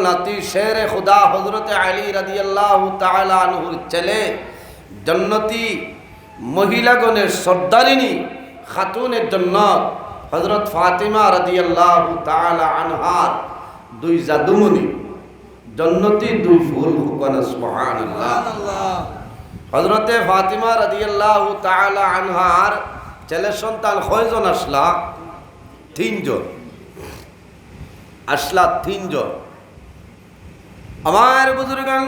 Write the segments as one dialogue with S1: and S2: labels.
S1: নাতি শের খুদা হযরত আলী রাদিয়াল্লাহু তাআলা আনহুর ছেলে জান্নাতি মহিলাগণের সর্দারিনী খাতুনে জান্নাত হযরত ফাতিমা রাদিয়াল্লাহু তাআলা আনহার দুই জাদুমণি জান্নাতি দুই ফুল কোন সুবহানাল্লাহ। হযরত ফাতিমা রাদিয়াল্লাহু তাআলা আনহার ছেলে সন্তান কয়জন আসলা? তিনজন আসলা, তিনজন। আমার বুজুর্গান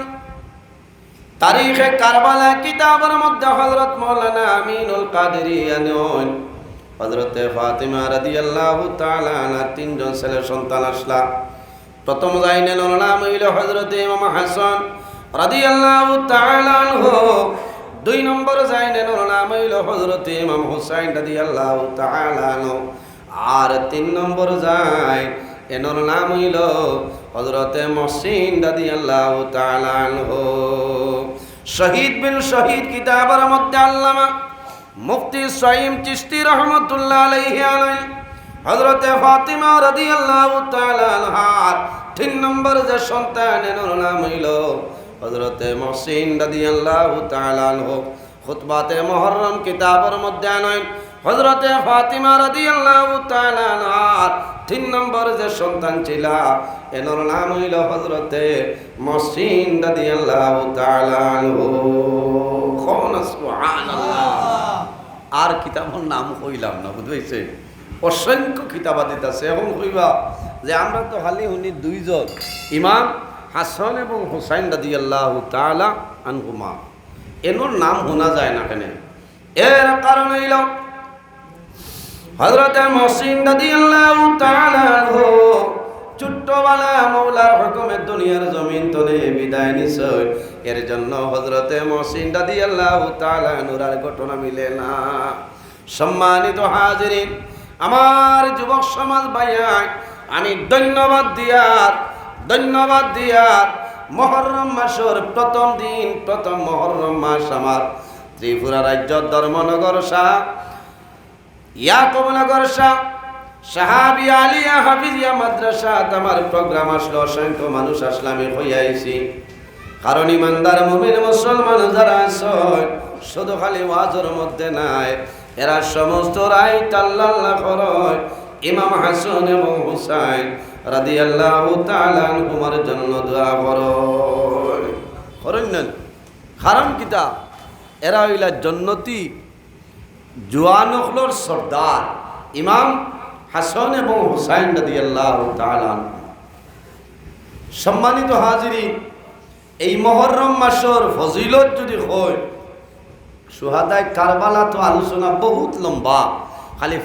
S1: তারিখে কারবালা কিতাবের মধ্যে হযরত মাওলানা আমিনুল কাদেরিয়ান হযরত ফাতিমা রাদিয়াল্লাহু তাআলা আনহার তিনজন ছেলে সন্তান আসলা। প্রথম জাইনের নাম হইল হযরত ইমাম হাসান রাদিয়াল্লাহু তাআলা আনহু। দুই নম্বর জাইনের নাম হইল হযরত ইমাম হুসাইন রাদিয়াল্লাহু তাআলা আনহু। আর তিন নম্বর জাইন এনর নাম হইল হযরতে মুহসিন রাদিয়াল্লাহু তাআলা আনহু। শহীদ বিন শহীদ কিতাবের মধ্যে আল্লামা মুফতি সাইম চিশতি রাহমাতুল্লাহ আলাইহি হযরতে ফাতিমা রাদিয়াল্লাহু তাআলা আনহার তিন নম্বর যে সন্তান এনর নাম হইল হযরতে মুহসিন রাদিয়াল্লাহু তাআলা আনহু। খুতবাতে মুহররম কিতাবের মধ্যে আনেন হযরতে ফাতিমা রাদিয়াল্লাহু তাআলা আনহার তিন নম্বর যে সন্তান ছিল এনর নাম হইল হযরতে মুহসিন রাদিয়াল্লাহু তাআলা আনহু। সুবহানাল্লাহ। আর কিতাবের নাম কইলাম না, বুঝাইছে? অসংখ্য কিতাবাদিত আছে। এখন কইবা যে আমরা তো খালি উনি দুইজন, ইমাম হাসান এবং হুসাইন রাদিয়াল্লাহু তাআলা আনহুমা, এনর নাম শোনা যায় না কেন? এর কারণ হইল হযরত মুহসিন রাদিয়াল্লাহু তাআলা আনহু ছোট্টবেলা মওলার হুকুমে দুনিয়ার জমিন তলে বিদায় নিছে। এর জন্য হযরত মুহসিন রাদিয়াল্লাহু তাআলা আনহুর আর ঘটনা মিলে না। সম্মানিত হাজিরিন, আমার যুবক সমাজ ভাইয়া, আমি ধন্যবাদ দিয়ার মুহররম মাসের প্রথম দিন, প্রথম মুহররম মাস আমার ত্রিপুরা রাজ্য ধর্মনগর শাহ ইয়াকুবনগর শাহ সাহাবি আলিয়া হাফিজিয়া মাদ্রাসা আমার প্রোগ্রাম আসলো। অসংখ্য মানুষ আসলামে হইয়াইছি। কারণ ইমানদার মুমিন মুসলমান যারা আছে শুধু খালি ওয়াজের মধ্যে নাই, এরা সমস্ত রাইত আল্লাহ করয় ইমাম হাসান এবং হুসাইন রাদিয়াল্লাহু তাআলা আনহুমার জন্য দোয়া করেন না। কারণ কিতা? এরা হইলা জান্নাতি জওয়ানগুলোর সর্দার ইমাম হাসান এবং হুসাইন রাদিয়াল্লাহু তাআলা আনহু। সম্মানিত হাজিরিন, এই মুহররম মাসের ফজিলত যদি হয়, শুহাদায়ে কারবালা তো আলোচনা বহুত লম্বা, খালি